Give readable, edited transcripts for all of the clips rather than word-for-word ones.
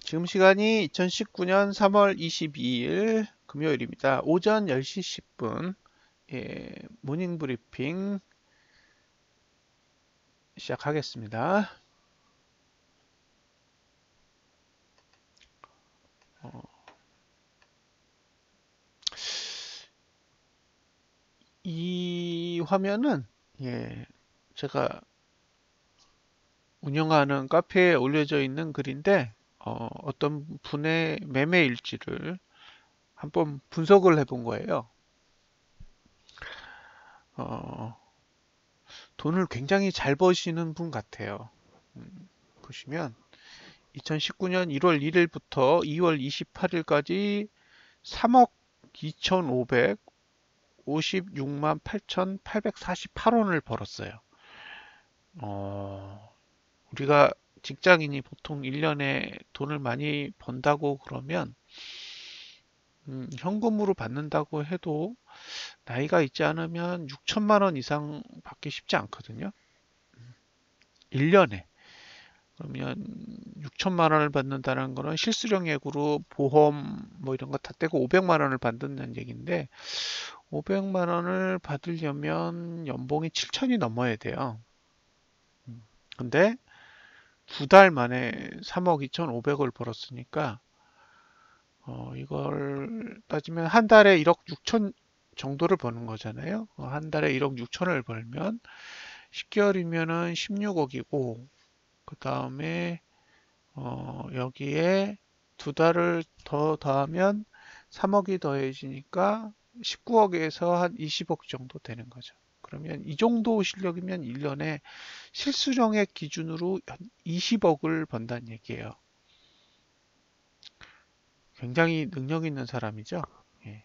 지금 시간이 2019년 3월 22일 금요일입니다. 오전 10시 10분 모닝 브리핑 시작하겠습니다. 이 화면은 제가 운영하는 카페에 올려져 있는 글인데 어떤 분의 매매 일지를 한번 분석을 해본 거예요. 어, 돈을 굉장히 잘 버시는 분 같아요. 보시면 2019년 1월 1일부터 2월 28일까지 3억 2,556만 8,848원을 벌었어요. 우리가 직장인이 보통 1년에 돈을 많이 번다고 그러면 현금으로 받는다고 해도 나이가 있지 않으면 6천만 원 이상 받기 쉽지 않거든요. 1년에. 그러면 6천만 원을 받는다는 거는 실수령액으로 보험 뭐 이런 거 다 떼고 500만 원을 받는다는 얘기인데 500만 원을 받으려면 연봉이 7천이 넘어야 돼요. 근데 두 달 만에 3억 2,500을 벌었으니까 이걸 따지면 한 달에 1억 6천 정도를 버는 거잖아요. 한 달에 1억 6천을 벌면 10개월이면은 16억이고 그 다음에 여기에 두 달을 더 더하면 3억이 더해지니까 19억에서 한 20억 정도 되는 거죠. 그러면 이 정도 실력이면 1년에 실수령액 기준으로 20억을 번다는 얘기예요. 굉장히 능력 있는 사람이죠. 예.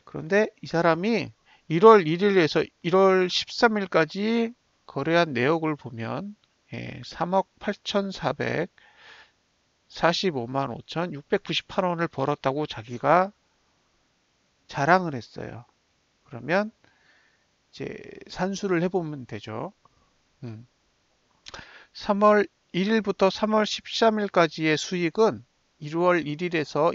그런데 이 사람이 1월 1일에서 1월 13일까지 거래한 내역을 보면 3억 8,445만 5,698원을 벌었다고 자기가 자랑을 했어요. 그러면 이제 산수를 해보면 되죠. 3월 1일부터 3월 13일까지의 수익은 1월 1일에서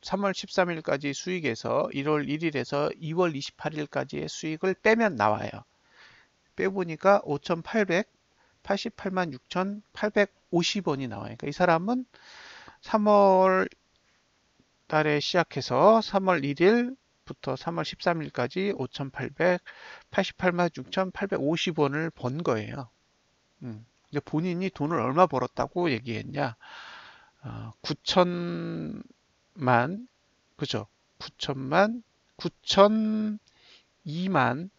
3월 13일까지 수익에서 1월 1일에서 2월 28일까지의 수익을 빼면 나와요. 빼보니까 5,888만 6,850원이 나와요. 그러니까 이 사람은 3월 달에 시작해서 3월 1일부터 3월 13일까지 5,888만 6,850원을 번 거예요. 이제 본인이 돈을 얼마 벌었다고 얘기했냐? 9천만, 그죠? 9천만, 9,002만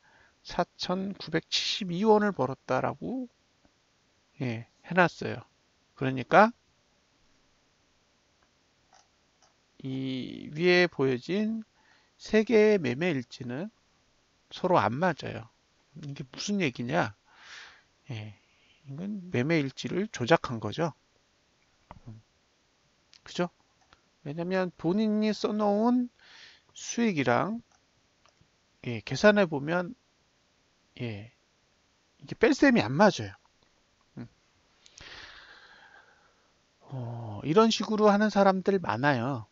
4,972원을 벌었다라고 해놨어요. 그러니까 이 위에 보여진 세 개의 매매 일지는 서로 안 맞아요. 이게 무슨 얘기냐? 이건 매매 일지를 조작한 거죠. 그죠? 왜냐면 본인이 써놓은 수익이랑 계산해 보면 이게 뺄셈이 안 맞아요. 이런 식으로 하는 사람들 많아요.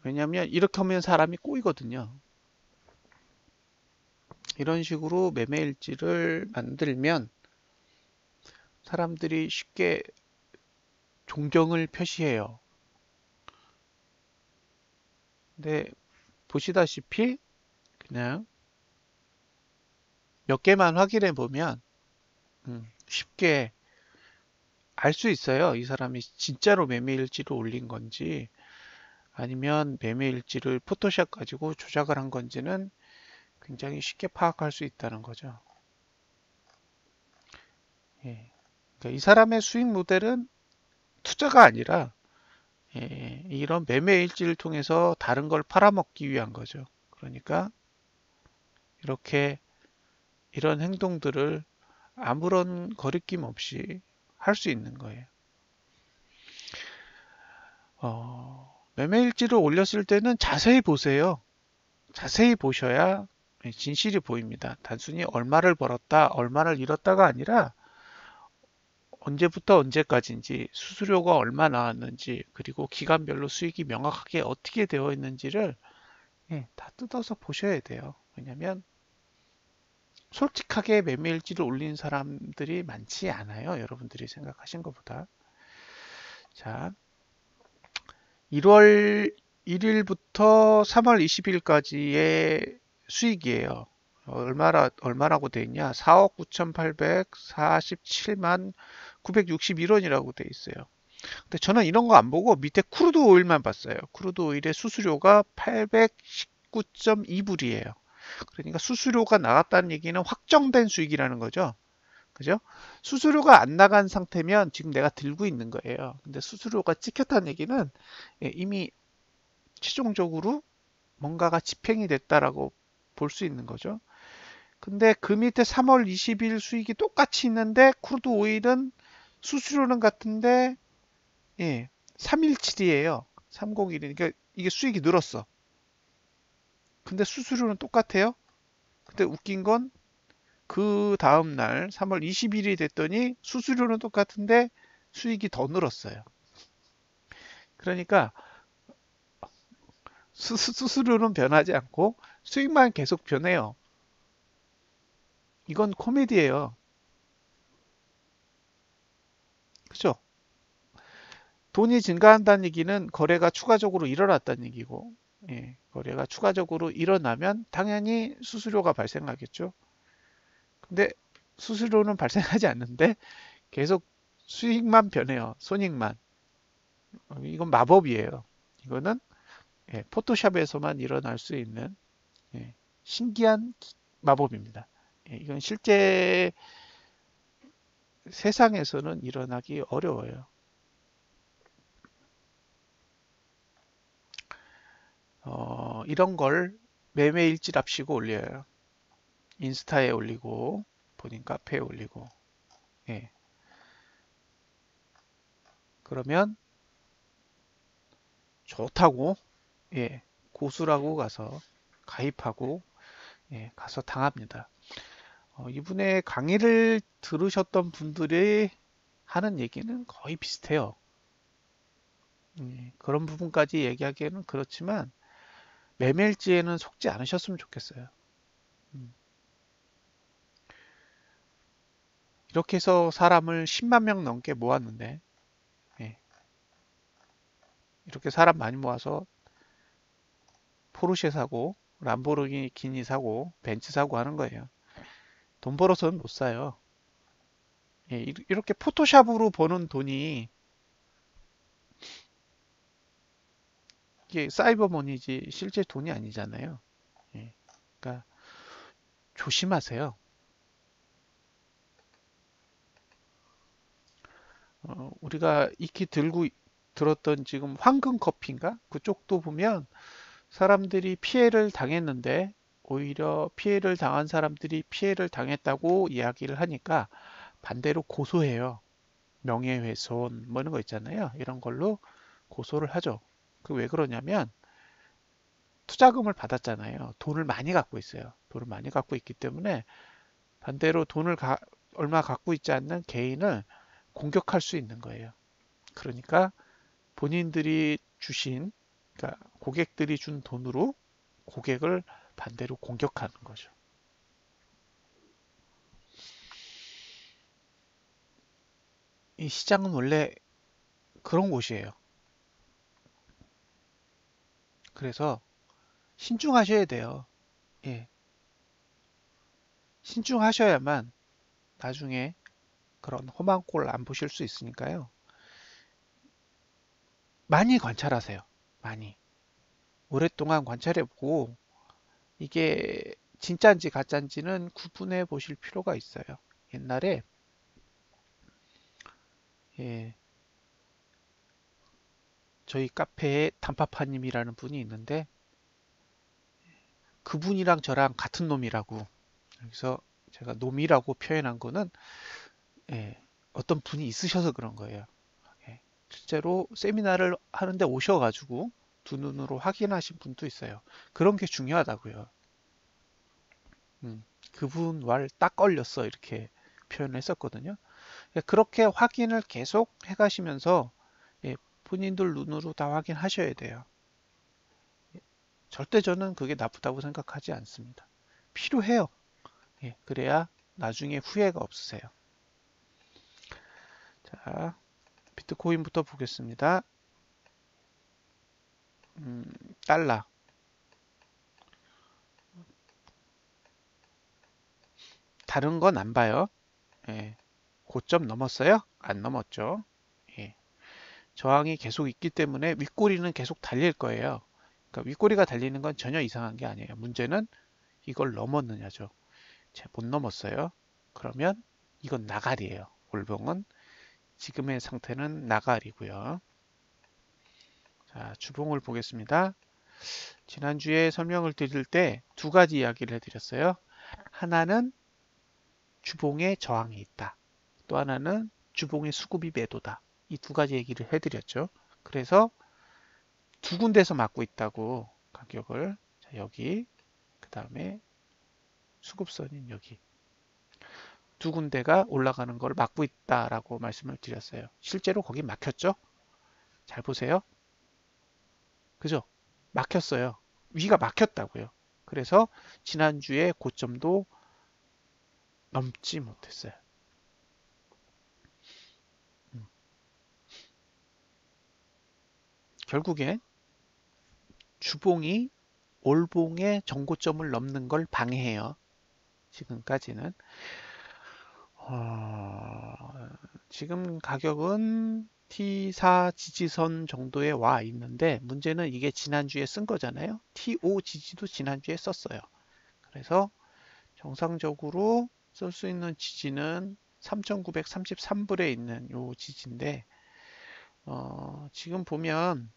왜냐면 이렇게 하면 사람이 꼬이거든요. 이런 식으로 매매일지를 만들면 사람들이 쉽게 종정을 표시해요. 근데 보시다시피 그냥 몇 개만 확인해 보면 쉽게 알 수 있어요. 이 사람이 진짜로 매매일지를 올린 건지 아니면 매매일지를 포토샵 가지고 조작을 한 건지는 굉장히 쉽게 파악할 수 있다는 거죠. 그러니까 이 사람의 수익 모델은 투자가 아니라 이런 매매일지를 통해서 다른 걸 팔아먹기 위한 거죠. 그러니까 이렇게 이런 행동들을 아무런 거리낌 없이 할 수 있는 거예요. 매매일지를 올렸을 때는 자세히 보세요. 자세히 보셔야 진실이 보입니다. 단순히 얼마를 벌었다, 얼마를 잃었다가 아니라 언제부터 언제까지인지, 수수료가 얼마 나왔는지, 그리고 기간별로 수익이 명확하게 어떻게 되어 있는지를 다 뜯어서 보셔야 돼요. 왜냐면 솔직하게 매매일지를 올린 사람들이 많지 않아요. 여러분들이 생각하신 것보다. 자, 1월 1일부터 3월 20일까지의 수익이에요. 얼마라고 돼 있냐? 4억 9,847만 961원이라고 돼 있어요. 근데 저는 이런 거 안 보고 밑에 크루드 오일만 봤어요. 크루드 오일의 수수료가 819.2불이에요. 그러니까 수수료가 나갔다는 얘기는 확정된 수익이라는 거죠. 그죠? 수수료가 안 나간 상태면 지금 내가 들고 있는 거예요. 근데 수수료가 찍혔다는 얘기는 이미 최종적으로 뭔가가 집행이 됐다라고 볼 수 있는 거죠. 근데 그 밑에 3월 20일 수익이 똑같이 있는데 크루드 오일은 수수료는 같은데 317이에요. 301이니까 그러니까 이게 수익이 늘었어. 근데 수수료는 똑같아요. 근데 웃긴 건 그 다음날 3월 20일이 됐더니 수수료는 똑같은데 수익이 더 늘었어요. 그러니까 수수료는 변하지 않고 수익만 계속 변해요. 이건 코미디예요. 그죠? 돈이 증가한다는 얘기는 거래가 추가적으로 일어났다는 얘기고, 거래가 추가적으로 일어나면 당연히 수수료가 발생하겠죠. 근데 수수료는 발생하지 않는데 계속 수익만 변해요. 손익만. 이건 마법이에요. 이거는 포토샵에서만 일어날 수 있는 신기한 마법입니다. 이건 실제 세상에서는 일어나기 어려워요. 이런 걸 매매일지랍시고 올려요. 인스타에 올리고 본인 카페에 올리고 그러면 좋다고 고수라고 가서 가입하고 가서 당합니다. 이분의 강의를 들으셨던 분들이 하는 얘기는 거의 비슷해요. 그런 부분까지 얘기하기에는 그렇지만 매매일지에는 속지 않으셨으면 좋겠어요. 이렇게 해서 사람을 10만 명 넘게 모았는데 이렇게 사람 많이 모아서 포르쉐 사고 람보르기니 사고 벤츠 사고 하는 거예요. 돈 벌어서는 못 사요. 이렇게 포토샵으로 버는 돈이 이게 사이버머니지 실제 돈이 아니잖아요. 그러니까 조심하세요. 우리가 익히 들었던 지금 황금커피인가? 그쪽도 보면 사람들이 피해를 당했는데 오히려 피해를 당한 사람들이 피해를 당했다고 이야기를 하니까 반대로 고소해요. 명예훼손 뭐 이런 거 있잖아요. 이런 걸로 고소를 하죠. 그 왜 그러냐면 투자금을 받았잖아요. 돈을 많이 갖고 있어요. 돈을 많이 갖고 있기 때문에 반대로 얼마 갖고 있지 않는 개인을 공격할 수 있는 거예요. 그러니까 본인들이 주신, 그러니까 고객들이 준 돈으로 고객을 반대로 공격하는 거죠. 이 시장은 원래 그런 곳이에요. 그래서 신중하셔야 돼요. 예. 신중하셔야만 나중에 그런 험한 꼴 안 보실 수 있으니까요. 많이 관찰하세요. 많이. 오랫동안 관찰해보고 이게 진짜인지 가짜인지는 구분해 보실 필요가 있어요. 옛날에 예, 저희 카페에 단파파님이라는 분이 있는데 그분이랑 저랑 같은 놈이라고 여기서 제가 놈이라고 표현한 거는 어떤 분이 있으셔서 그런 거예요. 실제로 세미나를 하는데 오셔가지고 두 눈으로 확인하신 분도 있어요. 그런 게 중요하다고요. 그분 말 딱 걸렸어 이렇게 표현을 했었거든요. 그렇게 확인을 계속 해가시면서 본인들 눈으로 다 확인하셔야 돼요. 절대 저는 그게 나쁘다고 생각하지 않습니다. 필요해요. 그래야 나중에 후회가 없으세요. 자, 비트코인부터 보겠습니다. 달러. 다른 건 안 봐요. 고점 넘었어요? 안 넘었죠. 저항이 계속 있기 때문에 윗꼬리는 계속 달릴 거예요. 그러니까 윗꼬리가 달리는 건 전혀 이상한 게 아니에요. 문제는 이걸 넘었느냐죠. 못 넘었어요. 그러면 이건 나가리예요. 올봉은 지금의 상태는 나가리고요. 자, 주봉을 보겠습니다. 지난주에 설명을 드릴 때 두 가지 이야기를 해드렸어요. 하나는 주봉에 저항이 있다. 또 하나는 주봉의 수급이 매도다. 이 두 가지 얘기를 해드렸죠. 그래서 두 군데서 막고 있다고 가격을. 자, 여기 그 다음에 수급선인 여기 두 군데가 올라가는 걸 막고 있다라고 말씀을 드렸어요. 실제로 거기 막혔죠? 잘 보세요. 그죠? 막혔어요. 위가 막혔다고요. 그래서 지난주에 고점도 넘지 못했어요. 결국에 주봉이 올봉의 정고점을 넘는 걸 방해해요. 지금까지는. 지금 가격은 T4 지지선 정도에 와 있는데 문제는 이게 지난주에 쓴 거잖아요. T5 지지도 지난주에 썼어요. 그래서 정상적으로 쓸 수 있는 지지는 3,933불에 있는 요 지지인데 지금 보면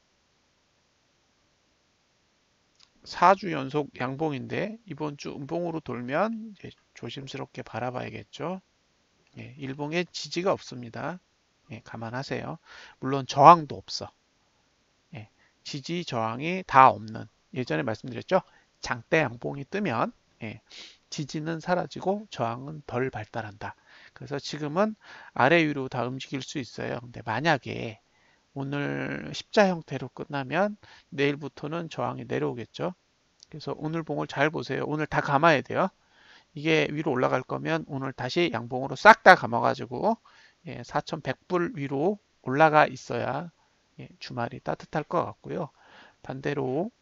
4주 연속 양봉인데 이번 주 음봉으로 돌면 이제 조심스럽게 바라봐야겠죠. 일봉에 지지가 없습니다. 감안하세요. 물론 저항도 없어. 지지 저항이 다 없는, 예전에 말씀드렸죠. 장대 양봉이 뜨면 지지는 사라지고 저항은 덜 발달한다. 그래서 지금은 아래 위로 다 움직일 수 있어요. 근데 만약에 오늘 십자 형태로 끝나면 내일부터는 저항이 내려오겠죠. 그래서 오늘 봉을 잘 보세요. 오늘 다 감아야 돼요. 이게 위로 올라갈 거면 오늘 다시 양봉으로 싹 다 감아가지고 4,100불 위로 올라가 있어야 주말이 따뜻할 것 같고요. 반대로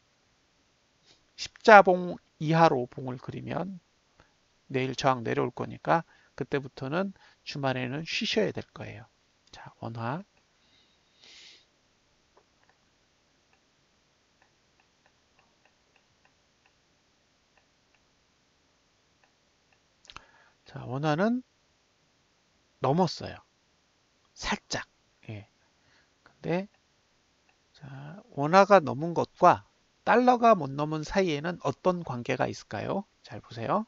십자봉 이하로 봉을 그리면 내일 저항 내려올 거니까 그때부터는 주말에는 쉬셔야 될 거예요. 자, 원화. 자, 원화는 넘었어요. 살짝. 근데 자, 원화가 넘은 것과 달러가 못 넘은 사이에는 어떤 관계가 있을까요? 잘 보세요.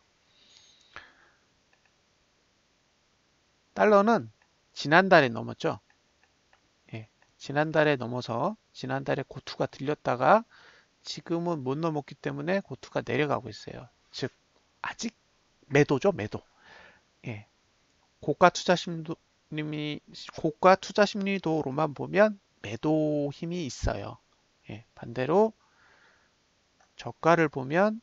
달러는 지난달에 넘었죠. 지난달에 넘어서 지난달에 고투가 들렸다가 지금은 못 넘었기 때문에 고투가 내려가고 있어요. 즉 아직 매도죠, 매도. 고가 투자 심리도로만 보면 매도 힘이 있어요. 반대로 저가를 보면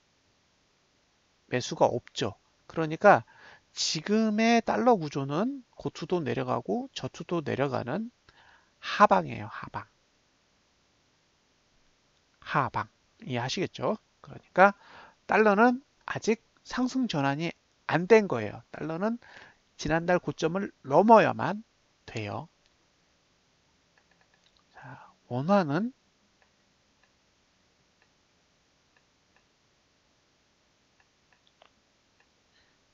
매수가 없죠. 그러니까 지금의 달러 구조는 고투도 내려가고 저투도 내려가는 하방이에요. 하방. 하방. 이해하시겠죠? 그러니까 달러는 아직 상승 전환이 안 된 거예요. 달러는 지난달 고점을 넘어야만 돼요. 자, 원화는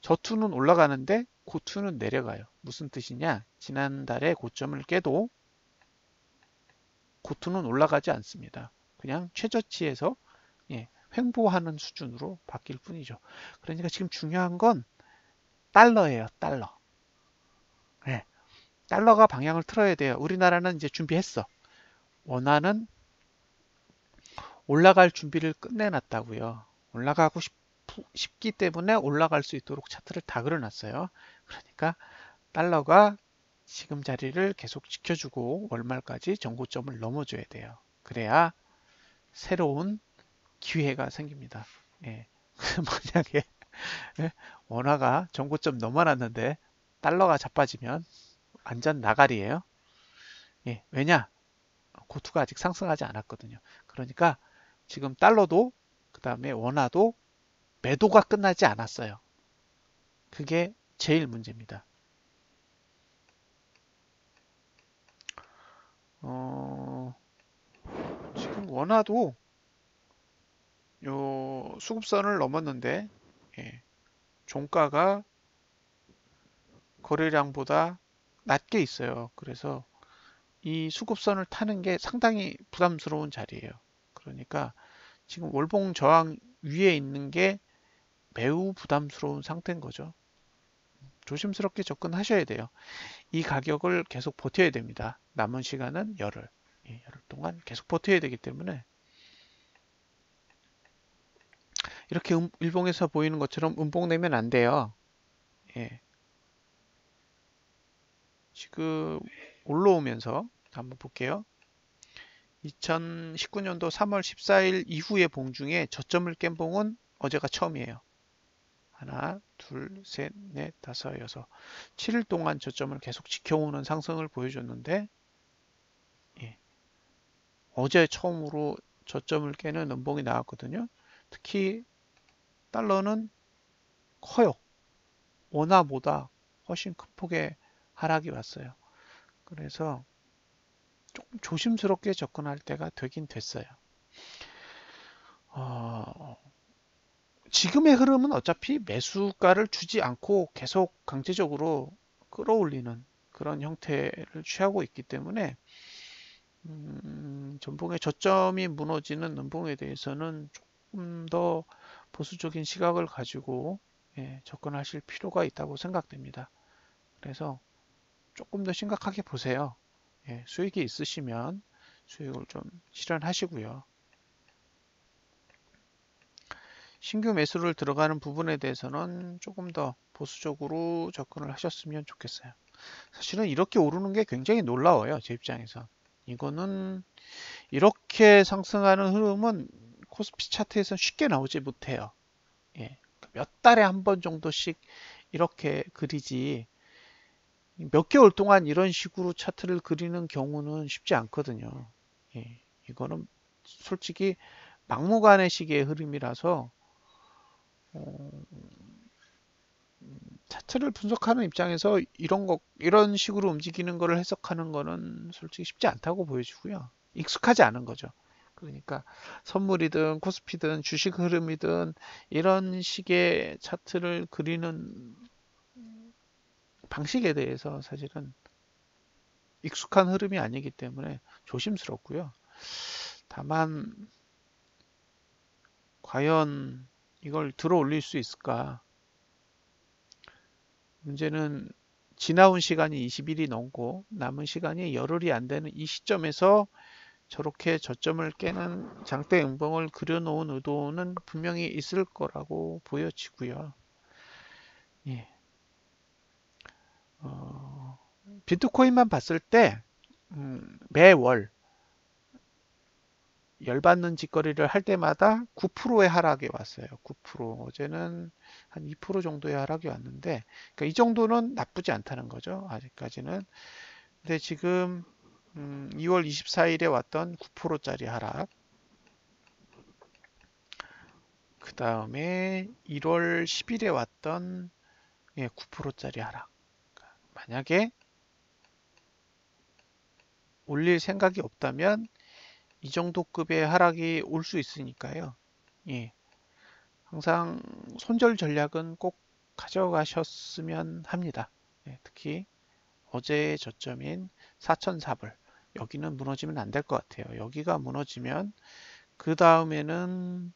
저투는 올라가는데 고투는 내려가요. 무슨 뜻이냐? 지난달에 고점을 깨도 고투는 올라가지 않습니다. 그냥 최저치에서 횡보하는 수준으로 바뀔 뿐이죠. 그러니까 지금 중요한 건 달러예요. 달러. 달러가 방향을 틀어야 돼요. 우리나라는 이제 준비했어. 원화는 올라갈 준비를 끝내놨다고요. 올라가고 싶기 때문에 올라갈 수 있도록 차트를 다 그려놨어요. 그러니까 달러가 지금 자리를 계속 지켜주고 월말까지 전고점을 넘어줘야 돼요. 그래야 새로운 기회가 생깁니다. 예. 만약에 원화가 전고점 넘어놨는데 달러가 자빠지면 완전 나가리예요. 예. 왜냐? 고투가 아직 상승하지 않았거든요. 그러니까 지금 달러도 그 다음에 원화도 매도가 끝나지 않았어요. 그게 제일 문제입니다. 지금 원화도 요 수급선을 넘었는데 예, 종가가 거래량보다 낮게 있어요. 그래서 이 수급선을 타는 게 상당히 부담스러운 자리예요. 그러니까 지금 월봉 저항 위에 있는 게 매우 부담스러운 상태인 거죠. 조심스럽게 접근하셔야 돼요. 이 가격을 계속 버텨야 됩니다. 남은 시간은 열흘. 예, 열흘 동안 계속 버텨야 되기 때문에 이렇게 일봉에서 보이는 것처럼 음봉 내면 안 돼요. 예, 지금 올라오면서 한번 볼게요. 2019년도 3월 14일 이후의 봉 중에 저점을 깬 봉은 어제가 처음이에요. 하나, 둘, 셋, 넷, 다섯, 여섯. 7일 동안 저점을 계속 지켜오는 상승을 보여줬는데 예, 어제 처음으로 저점을 깨는 음봉이 나왔거든요. 특히 달러는 커요. 원화보다 훨씬 큰 폭의 하락이 왔어요. 그래서 조금 조심스럽게 접근할 때가 되긴 됐어요. 지금의 흐름은 어차피 매수가를 주지 않고 계속 강제적으로 끌어올리는 그런 형태를 취하고 있기 때문에 전봉의 저점이 무너지는 음봉에 대해서는 조금 더 보수적인 시각을 가지고 예, 접근하실 필요가 있다고 생각됩니다. 그래서 조금 더 심각하게 보세요. 예, 수익이 있으시면 수익을 좀 실현하시고요. 신규 매수를 들어가는 부분에 대해서는 조금 더 보수적으로 접근을 하셨으면 좋겠어요. 사실은 이렇게 오르는 게 굉장히 놀라워요. 제 입장에서. 이거는 이렇게 상승하는 흐름은 코스피 차트에서 쉽게 나오지 못해요. 예, 몇 달에 한 번 정도씩 이렇게 그리지 몇 개월 동안 이런 식으로 차트를 그리는 경우는 쉽지 않거든요. 예, 이거는 솔직히 막무가내식의 흐름이라서 차트를 분석하는 입장에서 이런 식으로 움직이는 거를 해석하는 거는 솔직히 쉽지 않다고 보여지고요. 익숙하지 않은 거죠. 그러니까 선물이든 코스피든 주식 흐름이든 이런 식의 차트를 그리는 방식에 대해서 사실은 익숙한 흐름이 아니기 때문에 조심스럽고요. 다만 과연 이걸 들어 올릴 수 있을까? 문제는 지나온 시간이 20일이 넘고 남은 시간이 열흘이 안 되는 이 시점에서 저렇게 저점을 깨는 장대 음봉을 그려놓은 의도는 분명히 있을 거라고 보여지고요. 예. 비트코인만 봤을 때 매월 열받는 짓거리를 할 때마다 9%의 하락이 왔어요. 9%. 어제는 한 2% 정도의 하락이 왔는데, 그러니까 이 정도는 나쁘지 않다는 거죠. 아직까지는. 근데 지금 2월 24일에 왔던 9%짜리 하락, 그 다음에 1월 10일에 왔던 9%짜리 하락. 만약에 올릴 생각이 없다면 이 정도 급의 하락이 올 수 있으니까요. 예. 항상 손절 전략은 꼭 가져가셨으면 합니다. 예, 특히 어제의 저점인 4,400불 여기는 무너지면 안 될 것 같아요. 여기가 무너지면 그 다음에는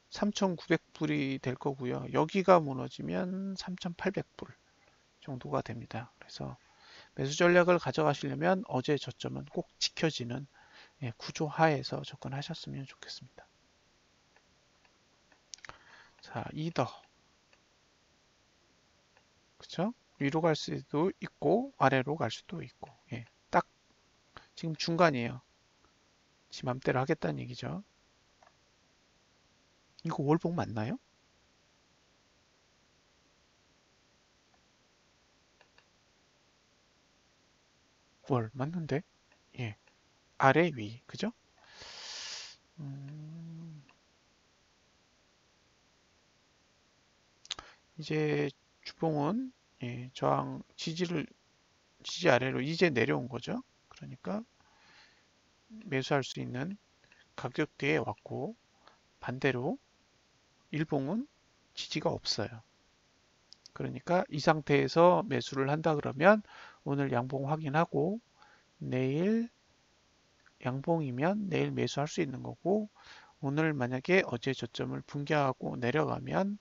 3,900불이 될 거고요. 여기가 무너지면 3,800불 정도가 됩니다. 그래서 매수 전략을 가져가시려면 어제 저점은 꼭 지켜지는 구조 하에서 접근하셨으면 좋겠습니다. 자, 이더 그쵸? 위로 갈 수도 있고 아래로 갈 수도 있고 예, 딱 지금 중간이에요. 지 맘대로 하겠다는 얘기죠. 이거 월봉 맞나요? 월 맞는데? 예, 아래 위 그죠? 음, 이제 주봉은 예, 저항 지지 아래로 이제 내려온 거죠. 그러니까 매수할 수 있는 가격대에 왔고 반대로 일봉은 지지가 없어요. 그러니까 이 상태에서 매수를 한다 그러면 오늘 양봉 확인하고 내일 양봉이면 내일 매수할 수 있는 거고 오늘 만약에 어제 저점을 붕괴하고 내려가면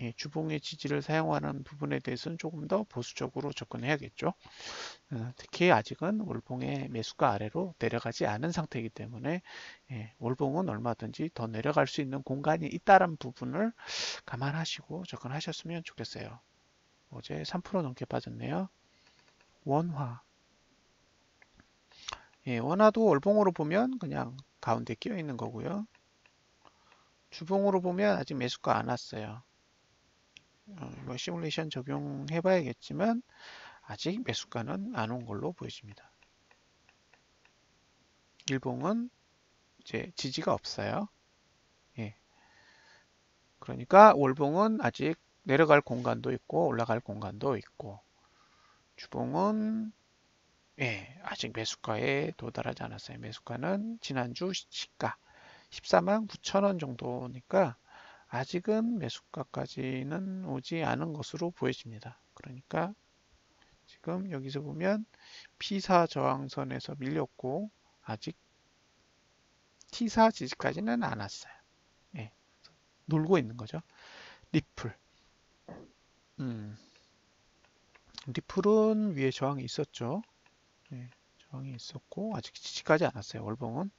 예, 주봉의 지지를 사용하는 부분에 대해서는 조금 더 보수적으로 접근해야겠죠. 특히 아직은 월봉의 매수가 아래로 내려가지 않은 상태이기 때문에 예, 월봉은 얼마든지 더 내려갈 수 있는 공간이 있다는 부분을 감안하시고 접근하셨으면 좋겠어요. 어제 3% 넘게 빠졌네요. 원화. 예, 원화도 월봉으로 보면 그냥 가운데 끼어 있는 거고요. 주봉으로 보면 아직 매수가 안 왔어요. 이거 시뮬레이션 적용해 봐야겠지만 아직 매수가는 안 온 걸로 보여집니다. 일봉은 이제 지지가 없어요. 예. 그러니까 월봉은 아직 내려갈 공간도 있고 올라갈 공간도 있고 주봉은 예, 아직 매수가에 도달하지 않았어요. 매수가는 지난주 시가 14만 9천 원 정도니까 아직은 매수가까지는 오지 않은 것으로 보여집니다. 그러니까 지금 여기서 보면 P4 저항선에서 밀렸고 아직 T4 지지까지는 안 왔어요. 예, 놀고 있는 거죠. 리플. 음, 리플은 위에 저항이 있었죠. 예, 저항이 있었고 아직 지지까지 안 왔어요. 월봉은.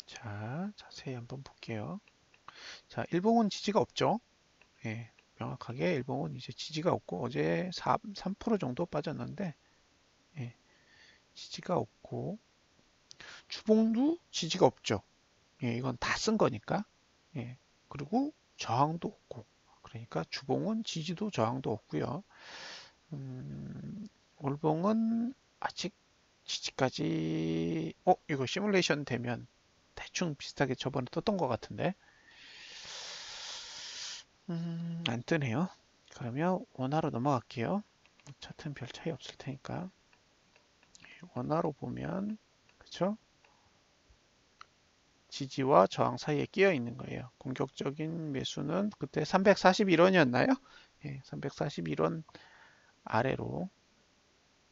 자, 자세히 한번 볼게요. 자, 일봉은 지지가 없죠. 예, 명확하게 일봉은 이제 지지가 없고 어제 3% 정도 빠졌는데 예, 지지가 없고 주봉도 지지가 없죠. 예, 이건 다 쓴 거니까. 예, 그리고 저항도 없고 그러니까 주봉은 지지도 저항도 없고요. 월봉은 아직 지지까지 이거 시뮬레이션 되면 대충 비슷하게 저번에 떴던 것 같은데 안 뜨네요. 그러면 원화로 넘어갈게요. 차트는 별 차이 없을 테니까 원화로 보면 그쵸? 지지와 저항 사이에 끼어 있는 거예요. 공격적인 매수는 그때 341원이었나요? 예, 341원 아래로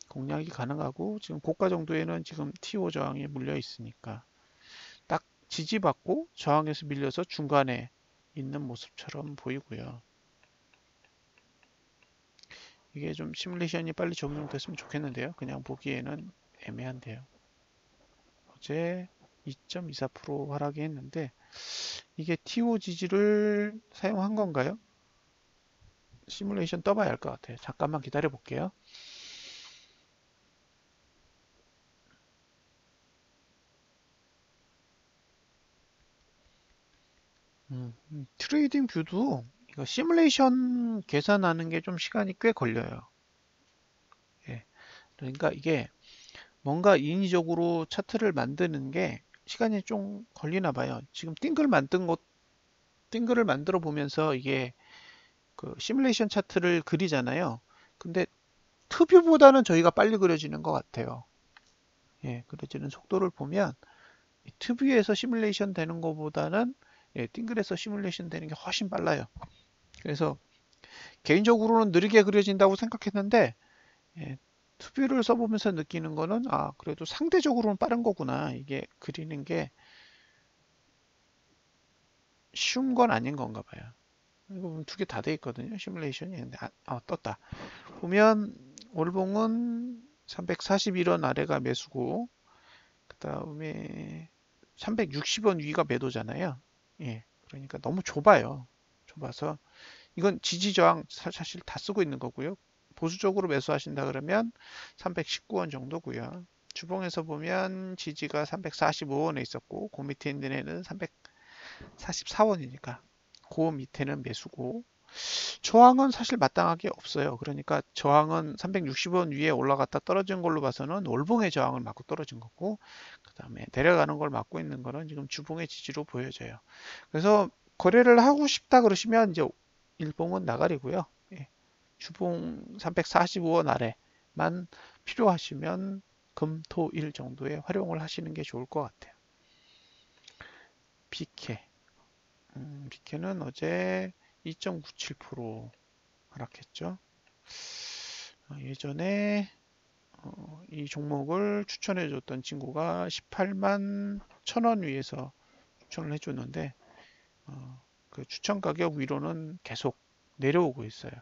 공략이 가능하고 지금 고가 정도에는 지금 T5 저항에 물려 있으니까 딱 지지받고 저항에서 밀려서 중간에 있는 모습처럼 보이고요. 이게 좀 시뮬레이션이 빨리 적용됐으면 좋겠는데요. 그냥 보기에는 애매한데요. 어제 2.24% 하락이 했는데 이게 TO 지지를 사용한 건가요? 시뮬레이션 떠봐야 할 것 같아요. 잠깐만 기다려 볼게요. 트레이딩 뷰도 이거 시뮬레이션 계산하는 게 좀 시간이 꽤 걸려요. 예. 그러니까 이게 뭔가 인위적으로 차트를 만드는 게 시간이 좀 걸리나 봐요. 지금 띵글을 만들어 보면서 이게 그 시뮬레이션 차트를 그리잖아요. 근데 투뷰보다는 저희가 빨리 그려지는 것 같아요. 예, 그려지는 속도를 보면 투뷰에서 시뮬레이션 되는 것보다는 예, 띵글에서 시뮬레이션 되는 게 훨씬 빨라요. 그래서 개인적으로는 느리게 그려진다고 생각했는데 예, 투뷰를 써보면서 느끼는 거는 그래도 상대적으로는 빠른 거구나. 이게 그리는 게 쉬운 건 아닌 건가 봐요. 이거 보면 두 개 다 돼 있거든요. 시뮬레이션이. 근데 떴다. 보면 월봉은 341원 아래가 매수고 그 다음에 360원 위가 매도잖아요. 예. 그러니까 너무 좁아요. 봐서 이건 지지 저항 사실 다 쓰고 있는 거고요. 보수적으로 매수하신다 그러면 319원 정도고요. 주봉에서 보면 지지가 345원에 있었고 그 밑에 있는 애는 344원이니까 그 밑에는 매수고, 저항은 사실 마땅하게 없어요. 그러니까 저항은 360원 위에 올라갔다 떨어진 걸로 봐서는 월봉의 저항을 맞고 떨어진 거고, 그 다음에 내려가는 걸 막고 있는 거는 지금 주봉의 지지로 보여져요. 그래서 거래를 하고 싶다 그러시면 이제 일봉은 나가리고요. 예, 주봉 345원 아래만 필요하시면 금, 토, 일 정도에 활용을 하시는 게 좋을 것 같아요. 비케. 비케는 어제 2.97% 하락했죠. 예전에 이 종목을 추천해 줬던 친구가 18만 1,000원 위에서 추천을 해줬는데 그 추천 가격 위로는 계속 내려오고 있어요.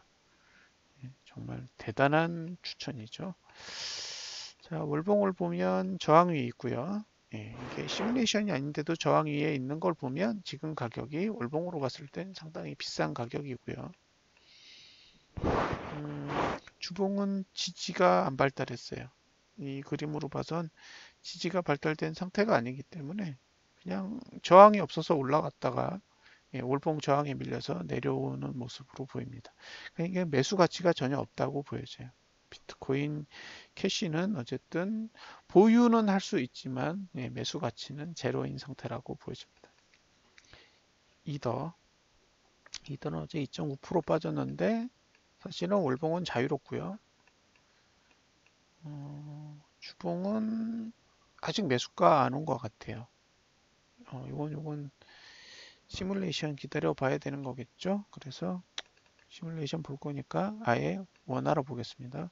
정말 대단한 추천이죠. 자, 월봉을 보면 저항 위에 있고요. 이게 시뮬레이션이 아닌데도 저항 위에 있는 걸 보면 지금 가격이 월봉으로 봤을 땐 상당히 비싼 가격이고요. 주봉은 지지가 안 발달했어요. 이 그림으로 봐선 지지가 발달된 상태가 아니기 때문에 그냥 저항이 없어서 올라갔다가 월봉 저항에 밀려서 내려오는 모습으로 보입니다. 그러니까 매수 가치가 전혀 없다고 보여져요. 비트코인 캐시는 어쨌든 보유는 할 수 있지만 매수 가치는 제로인 상태라고 보여집니다. 이더는 어제 2.5% 빠졌는데 사실은 월봉은 자유롭고요. 주봉은 아직 매수가 안 온 것 같아요. 이건 시뮬레이션 기다려 봐야 되는 거겠죠. 그래서 시뮬레이션 볼 거니까 아예 원화로 보겠습니다.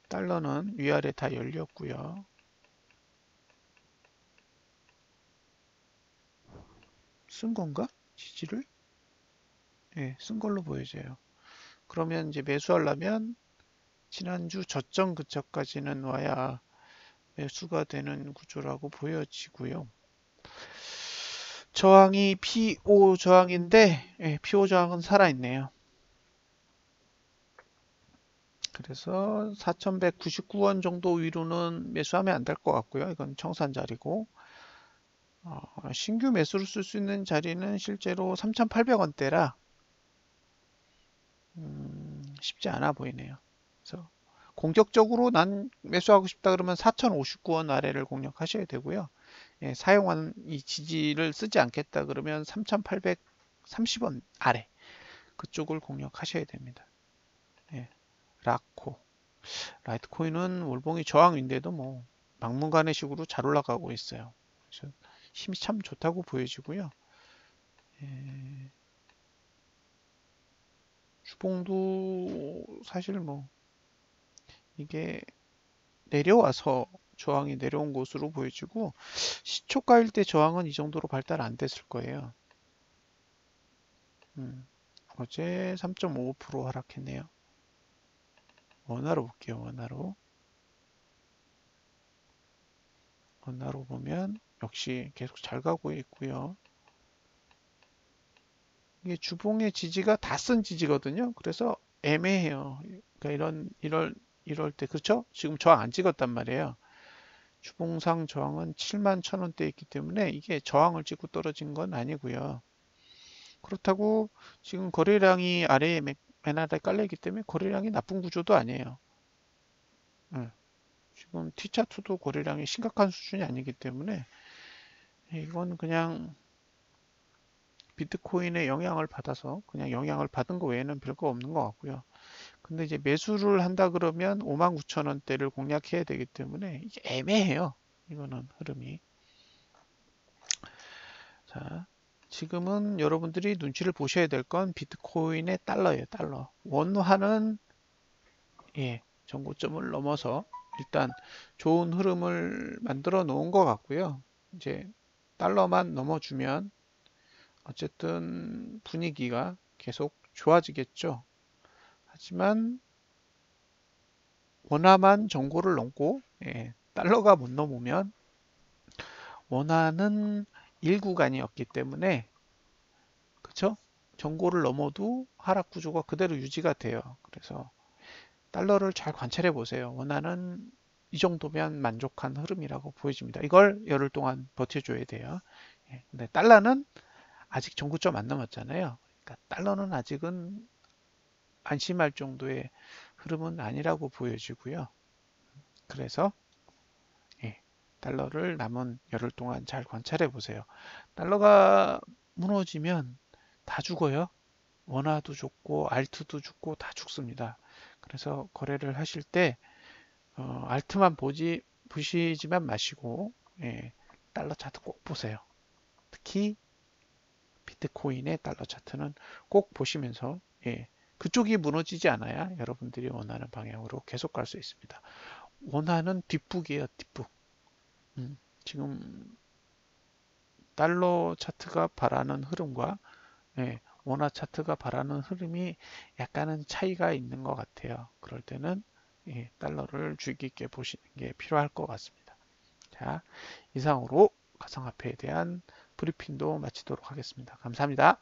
달러는 위아래 다 열렸고요. 쓴 건가? 지지를? 예, 쓴 걸로 보여져요. 그러면 이제 매수하려면 지난주 저점 근처까지는 와야 매수가 되는 구조라고 보여지고요. 저항이 PO 저항인데 PO 저항은 살아있네요. 그래서 4,199원 정도 위로는 매수하면 안 될 것 같고요. 이건 청산 자리고 신규 매수를 쓸 수 있는 자리는 실제로 3,800원대라 쉽지 않아 보이네요. 그래서 공격적으로 난 매수하고 싶다 그러면 4,059원 아래를 공략하셔야 되고요. 사용한 이 지지를 쓰지 않겠다 그러면 3,830원 아래 그쪽을 공략하셔야 됩니다. 라이트코인은 월봉이 저항인데도 뭐 막무가내 식으로 잘 올라가고 있어요. 그래서 힘이 참 좋다고 보여지고요. 주봉도 사실 뭐 이게 내려와서 저항이 내려온 것으로 보여지고 시초가일 때 저항은 이 정도로 발달 안 됐을 거예요. 어제 3.55% 하락했네요. 원화로 볼게요. 원화로 보면 역시 계속 잘 가고 있고요. 이게 주봉의 지지가 다 쓴 지지거든요. 그래서 애매해요. 그러니까 이럴 때 그렇죠? 지금 저항 안 찍었단 말이에요. 주봉상 저항은 7만 1,000원대 있기 때문에 이게 저항을 찍고 떨어진 건 아니고요. 그렇다고 지금 거래량이 아래에 맨 아래에 깔려있기 때문에 거래량이 나쁜 구조도 아니에요. 지금 T차트도 거래량이 심각한 수준이 아니기 때문에 이건 그냥 비트코인의 영향을 받아서 그냥 영향을 받은 거 외에는 별거 없는 것 같고요. 근데 이제 매수를 한다 그러면 59,000원대를 공략해야 되기 때문에 이게 애매해요. 이거는 흐름이. 자, 지금은 여러분들이 눈치를 보셔야 될 건 비트코인의 달러예요. 달러. 원화는 전고점을 넘어서 일단 좋은 흐름을 만들어 놓은 것 같고요. 이제 달러만 넘어주면 어쨌든 분위기가 계속 좋아지겠죠. 하지만 원화만 전고를 넘고 달러가 못 넘으면 원화는 일구간이었기 때문에 그쵸? 전고를 넘어도 하락 구조가 그대로 유지가 돼요. 그래서 달러를 잘 관찰해 보세요. 원하는 이 정도면 만족한 흐름이라고 보여집니다. 이걸 열흘 동안 버텨줘야 돼요. 예, 근데 달러는 아직 전고점 안 넘었잖아요. 그러니까 달러는 아직은 안심할 정도의 흐름은 아니라고 보여지고요. 그래서 예, 달러를 남은 열흘 동안 잘 관찰해 보세요. 달러가 무너지면 다 죽어요. 원화도 죽고 알트도 죽고 다 죽습니다. 그래서 거래를 하실 때 알트만 보시지만 마시고 예, 달러 차트 꼭 보세요. 특히 비트코인의 달러 차트는 꼭 보시면서 예, 그쪽이 무너지지 않아야 여러분들이 원하는 방향으로 계속 갈 수 있습니다. 원하는 뒷북이에요, 뒷북. 지금 달러 차트가 바라는 흐름과 예, 원화 차트가 바라는 흐름이 약간은 차이가 있는 것 같아요. 그럴 때는 예, 달러를 주의 깊게 보시는 게 필요할 것 같습니다. 자, 이상으로 가상화폐에 대한 브리핑도 마치도록 하겠습니다. 감사합니다.